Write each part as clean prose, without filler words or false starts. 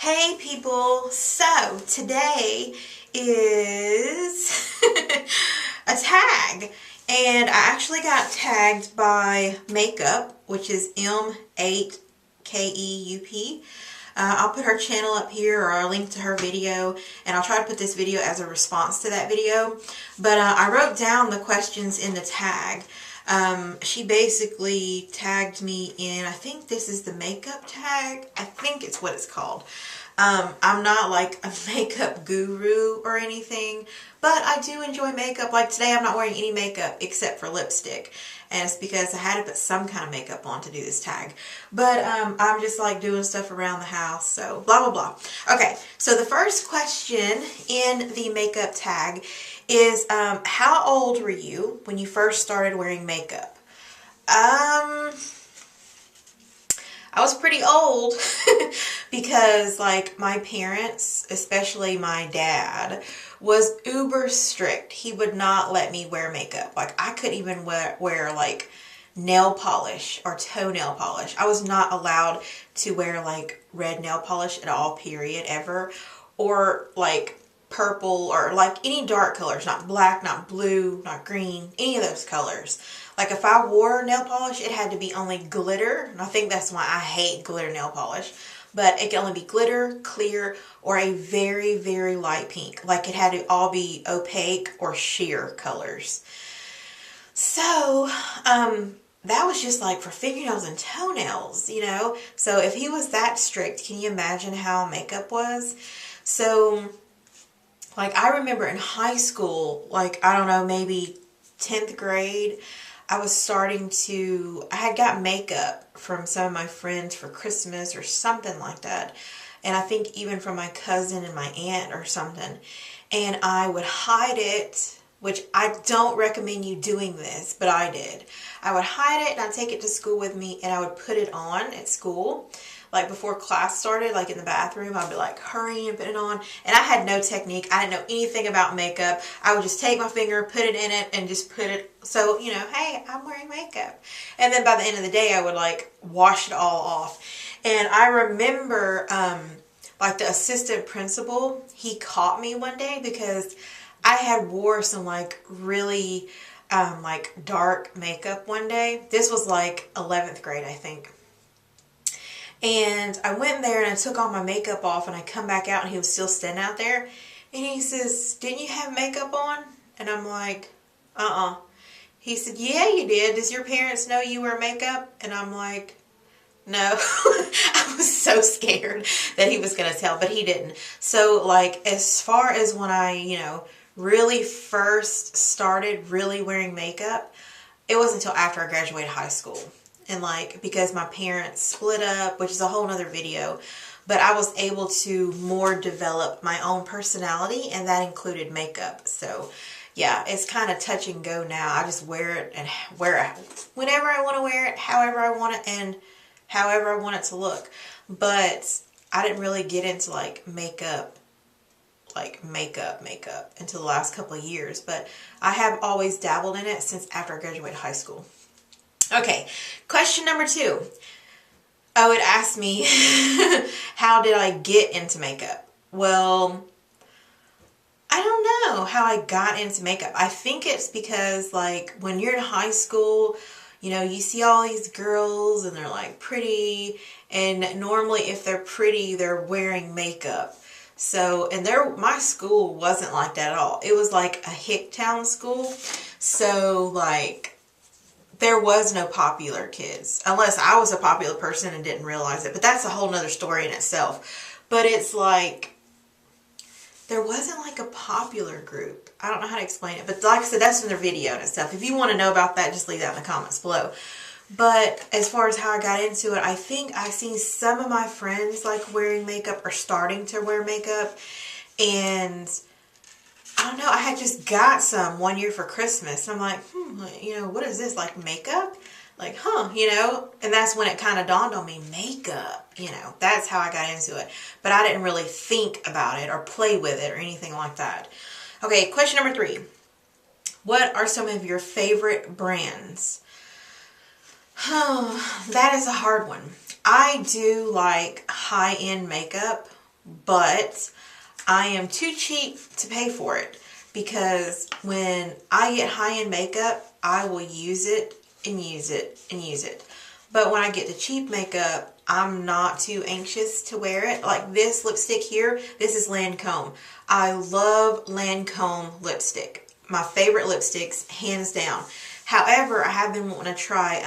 Hey people, so today is a tag, and I actually got tagged by Makeup, which is M8KEUP. I'll put her channel up here, or I'll link to her video, and I'll try to put this video as a response to that video. But I wrote down the questions in the tag. She basically tagged me in, I think this is the makeup tag. I think it's what it's called. I'm not like a makeup guru or anything, but I do enjoy makeup. Like today I'm not wearing any makeup except for lipstick. And it's because I had to put some kind of makeup on to do this tag. But I'm just like doing stuff around the house, so blah, blah, blah. Okay, so the first question in the makeup tag is, how old were you when you first started wearing makeup? I was pretty old because like my parents, especially my dad, was uber strict. He would not let me wear makeup. Like I couldn't even wear like nail polish or toenail polish. I was not allowed to wear like red nail polish at all, period, ever. Or like purple or like any dark colors, not black, not blue, not green, any of those colors. Like if I wore nail polish, it had to be only glitter, and I think that's why I hate glitter nail polish. But it can only be glitter, clear, or a very, very light pink. Like it had to all be opaque or sheer colors. So, that was just like for fingernails and toenails, you know? So if he was that strict, can you imagine how makeup was? So, like I remember in high school, like, I don't know, maybe 10th grade, I had got makeup from some of my friends for Christmas or something like that. And I think even from my cousin and my aunt or something. And I would hide it, which I don't recommend you doing this, but I did. I would hide it and I'd take it to school with me and I would put it on at school. Like before class started, like in the bathroom, I'd be like, hurry and put it on. And I had no technique. I didn't know anything about makeup. I would just take my finger, put it in it, and just put it, so, you know, hey, I'm wearing makeup. And then by the end of the day, I would like wash it all off. And I remember, like the assistant principal, he caught me one day because I had wore some like really, like dark makeup one day. This was like 11th grade, I think. And I went there and I took all my makeup off and I come back out and he was still standing out there. And he says, didn't you have makeup on? And I'm like, uh-uh. He said, yeah, you did. Does your parents know you wear makeup? And I'm like, no. I was so scared that he was going to tell, but he didn't. So like as far as when I, you know, really first started really wearing makeup, it wasn't until after I graduated high school. And like, because my parents split up, which is a whole nother video, but I was able to more develop my own personality, and that included makeup. So yeah, it's kind of touch and go now. I just wear it and wear it whenever I want to wear it, however I want it, and however I want it to look. But I didn't really get into like makeup until the last couple of years. But I have always dabbled in it since after I graduated high school. Okay, question number 2. Oh, it asked me, how did I get into makeup? Well, I don't know how I got into makeup. I think it's because, like, when you're in high school, you know, you see all these girls and they're, like, pretty. And normally, if they're pretty, they're wearing makeup. So, and my school wasn't like that at all. It was, like, a hick town school. So, like, there was no popular kids, unless I was a popular person and didn't realize it. But that's a whole nother story in itself. But it's like, there wasn't like a popular group. I don't know how to explain it. But like I said, that's in their video and stuff. If you want to know about that, just leave that in the comments below. But as far as how I got into it, I think I've seen some of my friends like wearing makeup or starting to wear makeup. And I don't know, I had just got some one year for Christmas. I'm like, you know, what is this, like makeup? Like, you know, and that's when it kind of dawned on me, makeup, you know, that's how I got into it. But I didn't really think about it or play with it or anything like that. Okay, question number 3. What are some of your favorite brands? That is a hard one. I do like high-end makeup. but I am too cheap to pay for it, because when I get high-end makeup, I will use it and use it and use it. But when I get the cheap makeup, I'm not too anxious to wear it. Like this lipstick here, this is Lancome. I love Lancome lipstick. My favorite lipsticks, hands down. However, I have been wanting to try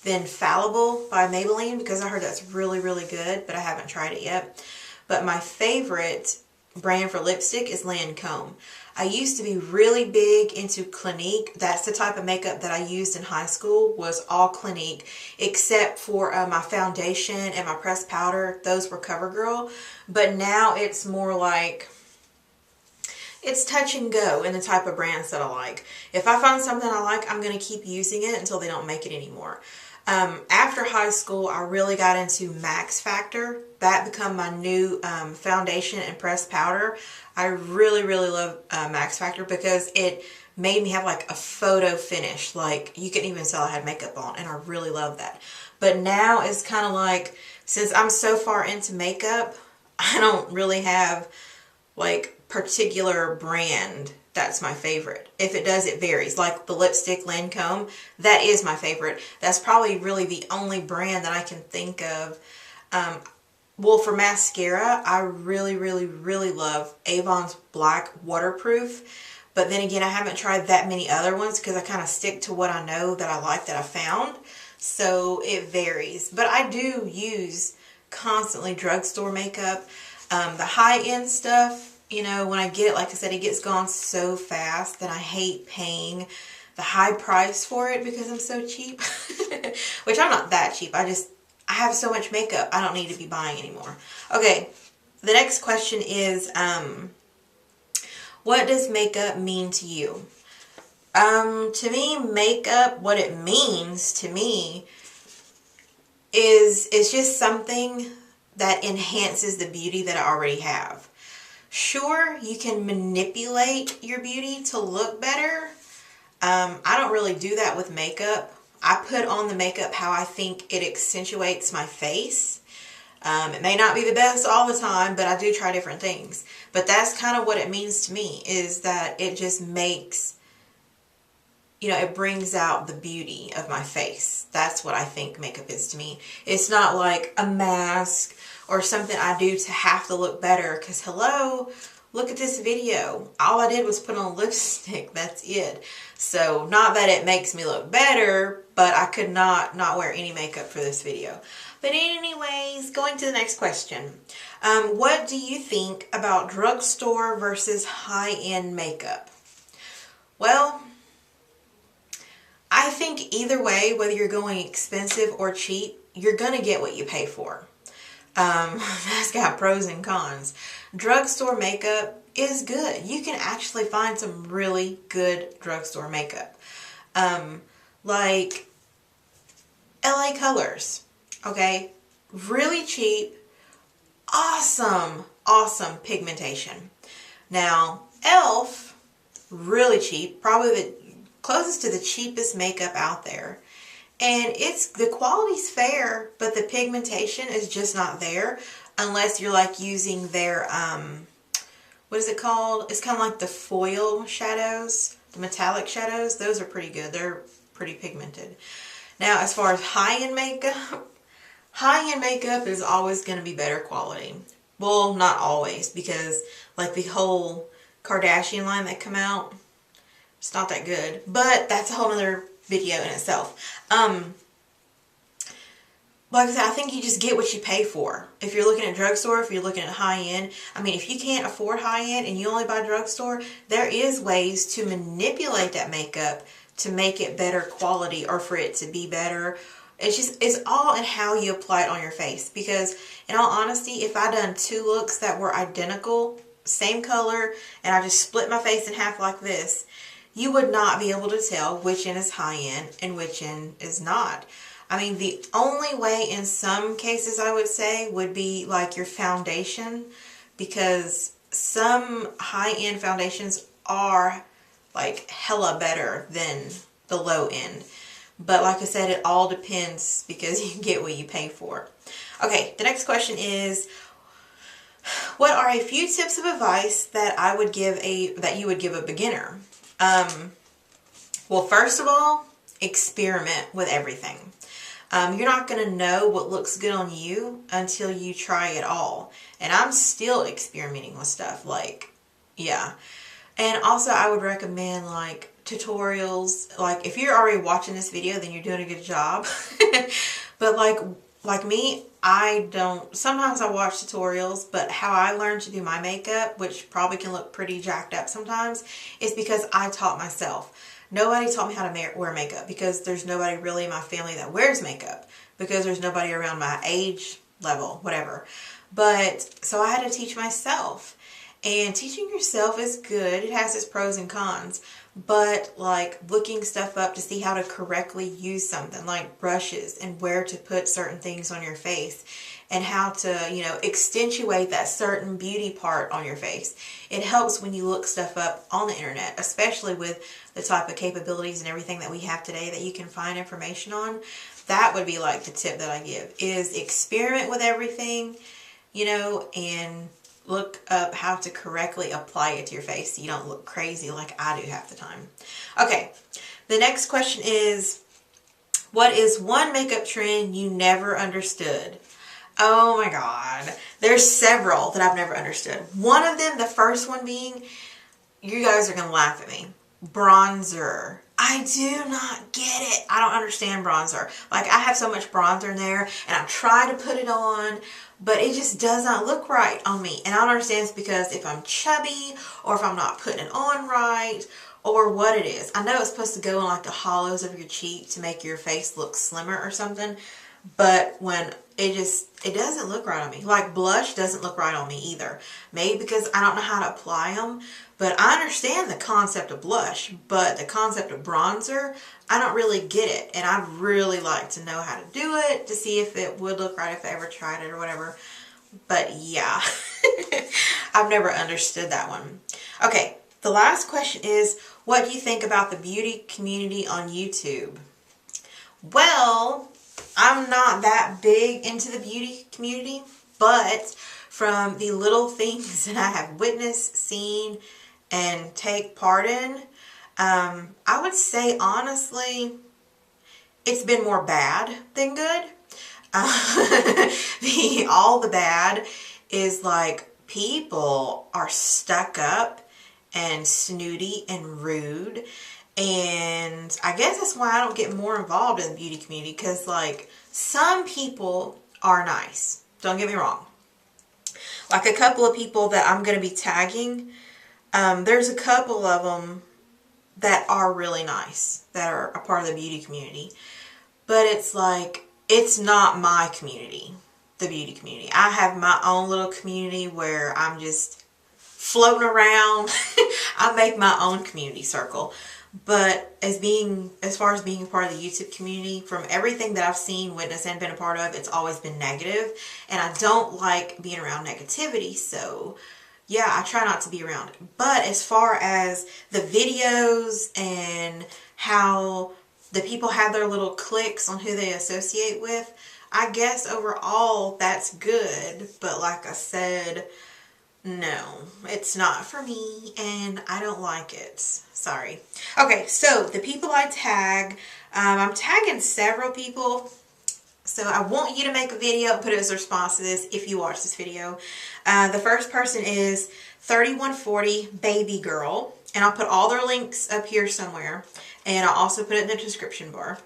the Infallible by Maybelline, because I heard that's really, really good, but I haven't tried it yet. But my favorite brand for lipstick is Lancome. I used to be really big into Clinique. That's the type of makeup that I used in high school, was all Clinique, except for my foundation and my pressed powder. Those were CoverGirl. But now it's more like, it's touch and go in the type of brands that I like. If I find something I like, I'm going to keep using it until they don't make it anymore. After high school, I really got into Max Factor. That became my new foundation and pressed powder. I really, really love Max Factor because it made me have like a photo finish. Like you couldn't even tell I had makeup on, and I really love that. But now it's kind of like, since I'm so far into makeup, I don't really have like particular brand that's my favorite. If it does, it varies. Like the lipstick Lancome, that is my favorite. That's probably really the only brand that I can think of. Well, for mascara, I really, really, really love Avon's Black Waterproof. But then again, I haven't tried that many other ones because I kind of stick to what I know that I like, that I found. So it varies. But I do use constantly drugstore makeup. The high-end stuff, you know, when I get it, like I said, it gets gone so fast that I hate paying the high price for it because I'm so cheap. Which I'm not that cheap. I have so much makeup, I don't need to be buying anymore. Okay, the next question is, what does makeup mean to you? To me, makeup, what it means to me is it's just something that enhances the beauty that I already have. Sure, you can manipulate your beauty to look better. I don't really do that with makeup. I put on the makeup how I think it accentuates my face. It may not be the best all the time, but I do try different things. But that's kind of what it means to me, is that it just makes, you know, it brings out the beauty of my face. That's what I think makeup is to me. It's not like a mask or something I do to have to look better, because hello, look at this video. All I did was put on lipstick. That's it. So not that it makes me look better, but I could not wear any makeup for this video. But anyways, going to the next question. What do you think about drugstore versus high-end makeup? Well, I think either way, whether you're going expensive or cheap, you're going to get what you pay for. That's got pros and cons. Drugstore makeup is good. You can actually find some really good drugstore makeup. Like LA Colors, okay? Really cheap, awesome pigmentation. Now, e.l.f., really cheap, probably the closest to the cheapest makeup out there. And the quality's fair, but the pigmentation is just not there unless you're like using their, what is it called? It's kind of like the foil shadows, the metallic shadows. Those are pretty good. They're pretty pigmented. Now, as far as high-end makeup is always going to be better quality. Well, not always, because like the whole Kardashian line that come out, it's not that good. But that's a whole other video in itself. Like I said, I think you just get what you pay for. If you're looking at drugstore, if you're looking at high-end, I mean, if you can't afford high-end and you only buy drugstore, there is ways to manipulate that makeup to make it better quality or for it to be better. It's all in how you apply it on your face. Because in all honesty, if I done two looks that were identical, same color, and I just split my face in half like this, you would not be able to tell which end is high-end and which end is not. I mean, the only way in some cases I would say would be like your foundation, because some high-end foundations are like hella better than the low end. But like I said, it all depends because you get what you pay for. Okay, the next question is, What are a few tips of advice that you would give a beginner? Well, first of all, experiment with everything. You're not going to know what looks good on you until you try it all. And I'm still experimenting with stuff, like, yeah. And also I would recommend like tutorials. Like if you're already watching this video, then you're doing a good job. But like me, sometimes I watch tutorials, but how I learned to do my makeup, which probably can look pretty jacked up sometimes, is because I taught myself. Nobody taught me how to wear makeup because there's nobody really in my family that wears makeup, because there's nobody around my age level, whatever. But so I had to teach myself, and teaching yourself is good. It has its pros and cons, but like looking stuff up to see how to correctly use something like brushes and where to put certain things on your face and how to, you know, accentuate that certain beauty part on your face. It helps when you look stuff up on the internet, especially with the type of capabilities and everything that we have today that you can find information on. That would be like the tip that I give, is experiment with everything, you know, and look up how to correctly apply it to your face so you don't look crazy like I do half the time. Okay, the next question is, what is one makeup trend you never understood? Oh my God, there's several that I've never understood. One of them, the first one being, you guys are going to laugh at me, bronzer. I do not get it. I don't understand bronzer. Like, I have so much bronzer in there and I try to put it on, but it just does not look right on me. And I don't understand it's because if I'm chubby or if I'm not putting it on right or what it is. I know it's supposed to go in like the hollows of your cheek to make your face look slimmer or something, but when it doesn't look right on me. Like blush doesn't look right on me either. Maybe because I don't know how to apply them. But I understand the concept of blush, but the concept of bronzer, I don't really get it. And I'd really like to know how to do it to see if it would look right if I ever tried it or whatever. But yeah, I've never understood that one. Okay, the last question is, what do you think about the beauty community on YouTube? Well, I'm not that big into the beauty community, but from the little things that I have witnessed, seen, and take part in, I would say honestly, it's been more bad than good. All the bad is like people are stuck up and snooty and rude. And I guess that's why I don't get more involved in the beauty community, because like some people are nice. Don't get me wrong. Like a couple of people that I'm going to be tagging, there's a couple of them that are really nice, that are a part of the beauty community. But it's like, it's not my community, the beauty community. I have my own little community where I'm just floating around. I make my own community circle. But as far as being a part of the YouTube community, from everything that I've seen, witnessed, and been a part of, it's always been negative. And I don't like being around negativity, so yeah, I try not to be around it. But as far as the videos and how the people have their little cliques on who they associate with, I guess overall that's good. But like I said, no, it's not for me and I don't like it. Sorry. Okay, so the people I tag, I'm tagging several people. So I want you to make a video and put it as a response to this if you watch this video. The first person is 3140 Baby Girl. And I'll put all their links up here somewhere. And I'll also put it in the description bar.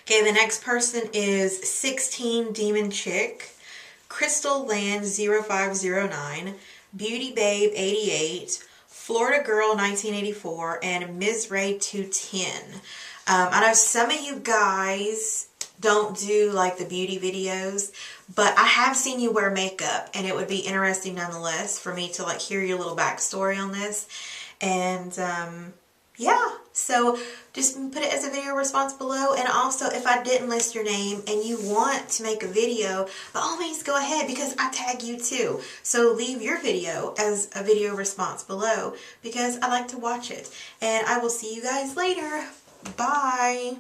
Okay, the next person is 16 Demon Chick, Crystal Land 0509, Beauty Babe 88, Florida Girl 1984, and Ms. Ray 210. I know some of you guys don't do like the beauty videos, but I have seen you wear makeup, and it would be interesting nonetheless for me to like hear your little backstory on this. And yeah, so just put it as a video response below. And also, if I didn't list your name and you want to make a video, by all means go ahead, because I tag you too. So leave your video as a video response below, because I like to watch it. And I will see you guys later. Bye.